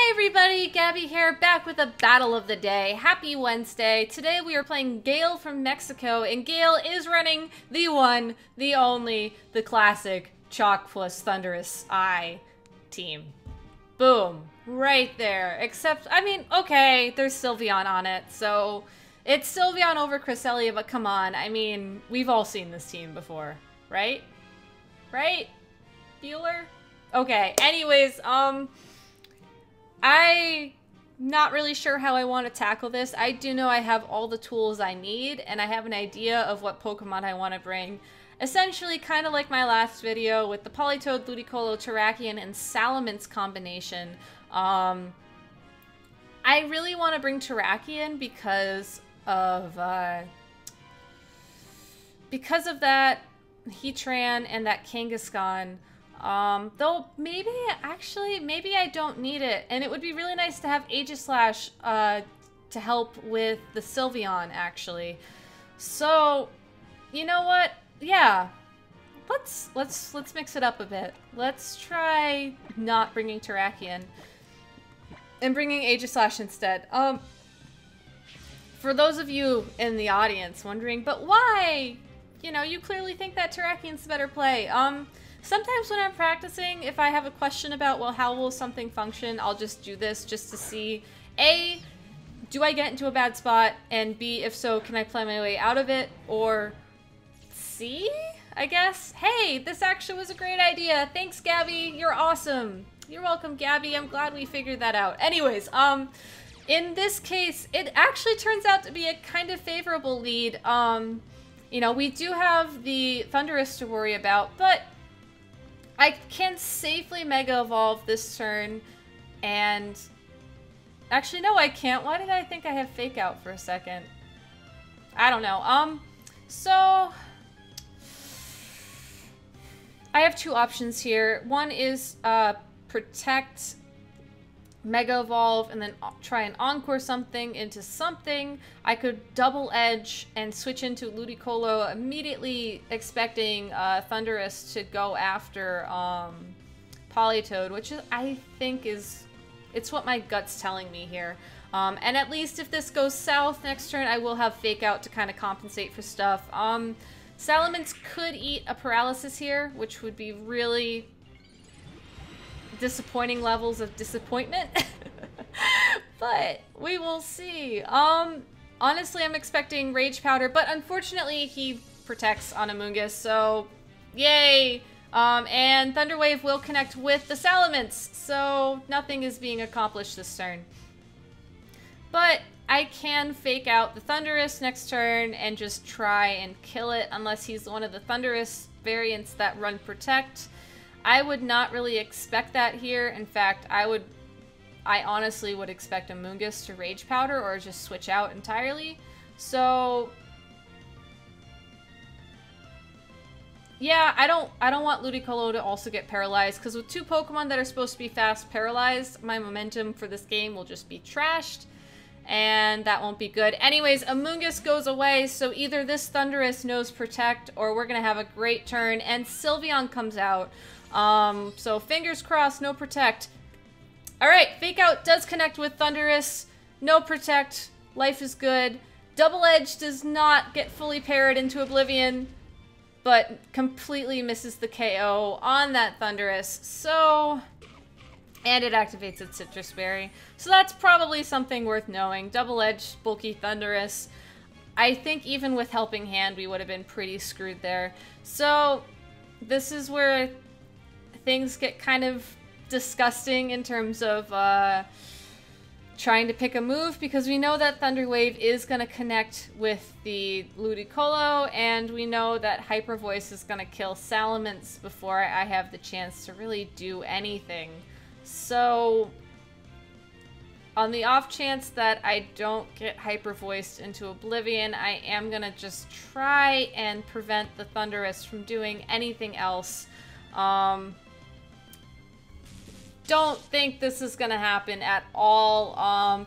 Hey everybody, Gabby here, back with a battle of the day. Happy Wednesday. Today we are playing Gale from Mexico, and Gale is running the one, the only, the classic Chalk plus Thunderous Eye team. Boom. Right there. Except, I mean, okay, there's Sylveon on it, so it's Sylveon over Cresselia, but come on, I mean, we've all seen this team before, right? Right? Bueller? Okay, anyways, I'm not really sure how I want to tackle this. I do know I have all the tools I need, and I have an idea of what Pokemon I want to bring. Essentially, kind of like my last video with the Politoed, Ludicolo, Terrakion, and Salamence combination. I really want to bring Terrakion because of that Heatran and that Kangaskhan. Though maybe I don't need it, and it would be really nice to have Aegislash to help with the Sylveon, actually. So, you know what? Yeah, let's mix it up a bit. Let's try not bringing Terrakion and bringing Aegislash instead. For those of you in the audience wondering, but why? You know, you clearly think that Terrakion's the better play. Sometimes when I'm practicing, if I have a question about, well, how will something function, I'll just do this just to see, A, do I get into a bad spot, and B, if so, can I play my way out of it, or C, I guess? Hey, this actually was a great idea. Thanks, Gabby. You're awesome. You're welcome, Gabby. I'm glad we figured that out. Anyways, in this case, it actually turns out to be a kind of favorable lead. You know, we do have the Thunderous to worry about, but I can safely Mega Evolve this turn, and actually, no, I can't. Why did I think I have Fake Out for a second? I don't know. So I have two options here. One is Protect, Mega Evolve, and then try and Encore something into something. I could Double Edge and switch into Ludicolo, immediately expecting Thunderous to go after Politoed, which is, I think it's what my gut's telling me here. And at least if this goes south next turn, I will have Fake Out to kind of compensate for stuff. Salamence could eat a Paralysis here, which would be really disappointing levels of disappointment. But we will see. Honestly, I'm expecting Rage Powder, but unfortunately he protects on Amoonguss, so yay! And Thunder Wave will connect with the Salamence, so nothing is being accomplished this turn. But I can Fake Out the Thunderous next turn and just try and kill it, unless he's one of the Thunderous variants that run Protect. I would not really expect that here. In fact, I honestly would expect Amoonguss to Rage Powder or just switch out entirely. So yeah, I don't want Ludicolo to also get paralyzed, because with two Pokemon that are supposed to be fast paralyzed, my momentum for this game will just be trashed, and that won't be good. Anyways, Amoonguss goes away, so either this Thunderous knows Protect, or we're gonna have a great turn, and Sylveon comes out. So fingers crossed, no Protect. Alright, Fake Out does connect with Thunderous. No Protect. Life is good. Double Edge does not get fully parried into Oblivion, but completely misses the KO on that Thunderous. So, and it activates its Citrus Berry. So that's probably something worth knowing. Double Edge, bulky Thunderous. I think even with Helping Hand, we would have been pretty screwed there. So, this is where things get kind of disgusting in terms of trying to pick a move, because we know that Thunder Wave is going to connect with the Ludicolo, and we know that Hyper Voice is going to kill Salamence before I have the chance to really do anything. So, on the off chance that I don't get Hyper Voiced into Oblivion, I am going to just try and prevent the Thunderous from doing anything else. Don't think this is gonna happen at all.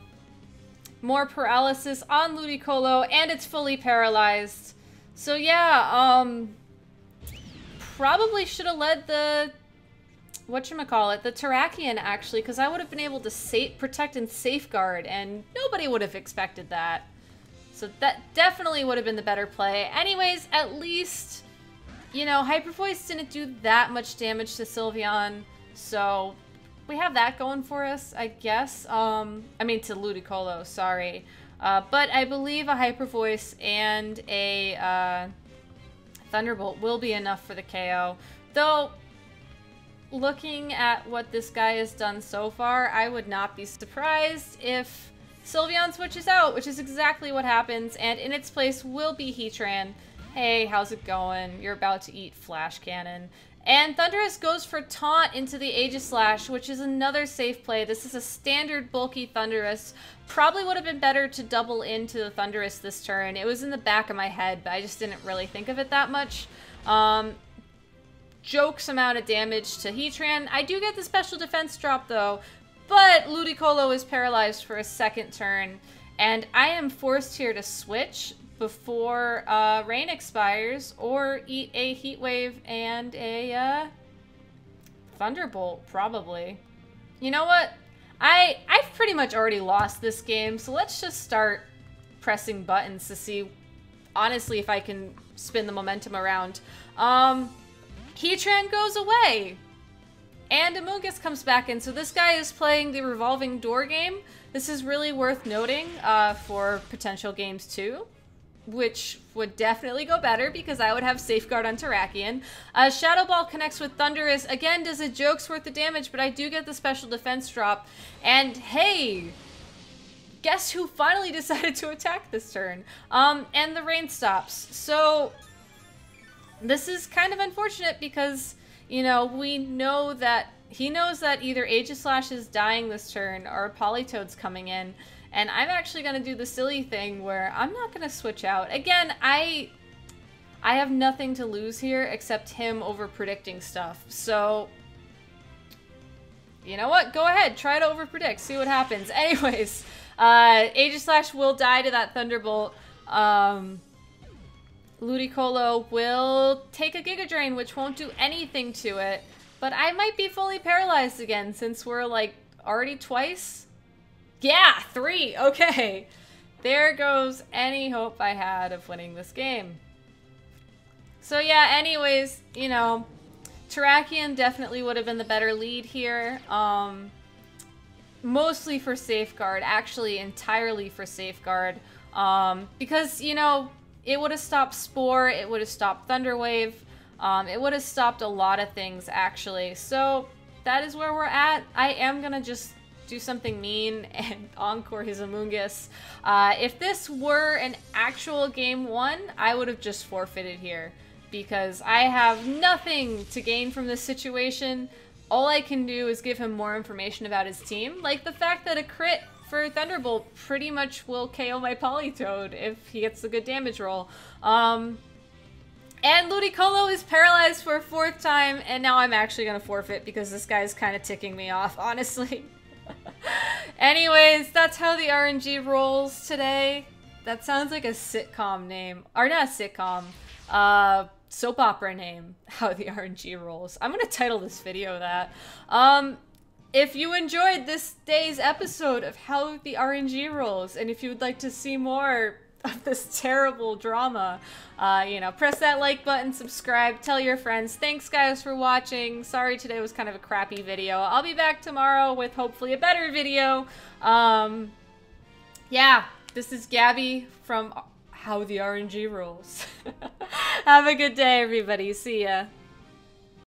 More paralysis on Ludicolo, and it's fully paralyzed. So yeah, probably should have led the whatchamacallit, the Terrakion, actually, because I would have been able to protect and safeguard, and nobody would have expected that. So that definitely would have been the better play. Anyways, at least, you know, Hyper Voice didn't do that much damage to Sylveon, so we have that going for us, I guess. I mean, to Ludicolo, sorry. But I believe a Hyper Voice and a Thunderbolt will be enough for the KO. Though, looking at what this guy has done so far, I would not be surprised if Sylveon switches out, which is exactly what happens, and in its place will be Heatran. Hey, how's it going? You're about to eat Flash Cannon. And Thundurus goes for Taunt into the Aegislash, which is another safe play. This is a standard bulky Thundurus. Probably would have been better to double into the Thundurus this turn. It was in the back of my head, but I just didn't really think of it that much. Jokes amount of damage to Heatran. I do get the special defense drop, though. But Ludicolo is paralyzed for a second turn, and I am forced here to switch before Rain expires, or eat a Heat Wave and a Thunderbolt, probably. You know what? I've pretty much already lost this game, so let's just start pressing buttons to see, honestly, if I can spin the momentum around. Heatran goes away! And Amoonguss comes back in, so this guy is playing the revolving door game. This is really worth noting for potential games too, which would definitely go better because I would have Safeguard on Terrakion. Shadow Ball connects with Thundurus. Again, does a joke's worth of damage, but I do get the special defense drop. And hey, guess who finally decided to attack this turn? And the rain stops. So this is kind of unfortunate because, you know, we know that he knows that either Aegislash is dying this turn or Politoed's coming in. And I'm actually going to do the silly thing where I'm not going to switch out. Again, I have nothing to lose here except him over-predicting stuff. So, you know what? Go ahead. Try to over-predict. See what happens. Anyways, Aegislash will die to that Thunderbolt. Ludicolo will take a Giga Drain, which won't do anything to it. But I might be fully paralyzed again since we're, like, already twice. Yeah, 3. Okay. There goes any hope I had of winning this game. So yeah, anyways, you know, Terrakion definitely would have been the better lead here. Mostly for Safeguard, actually entirely for Safeguard. Because, you know, it would have stopped Spore, it would have stopped Thunder Wave, it would have stopped a lot of things, actually. So that is where we're at. I am gonna just do something mean and encore his Amoonguss. If this were an actual game 1, I would have just forfeited here because I have nothing to gain from this situation. All I can do is give him more information about his team, like the fact that a crit for Thunderbolt pretty much will KO my Politoed if he gets a good damage roll. And Ludicolo is paralyzed for a 4th time, and now I'm actually gonna forfeit because this guy's kind of ticking me off, honestly. Anyways, that's how the RNG rolls today. That sounds like a sitcom name. Or not a sitcom. Soap opera name. How the RNG rolls. I'm gonna title this video that. If you enjoyed this day's episode of How the RNG Rolls, and if you would like to see more of this terrible drama, you know, press that like button, subscribe, tell your friends. Thanks guys for watching. Sorry today was kind of a crappy video. I'll be back tomorrow with hopefully a better video. Yeah, this is Gabby from How the RNG Rolls. Have a good day, everybody. See ya.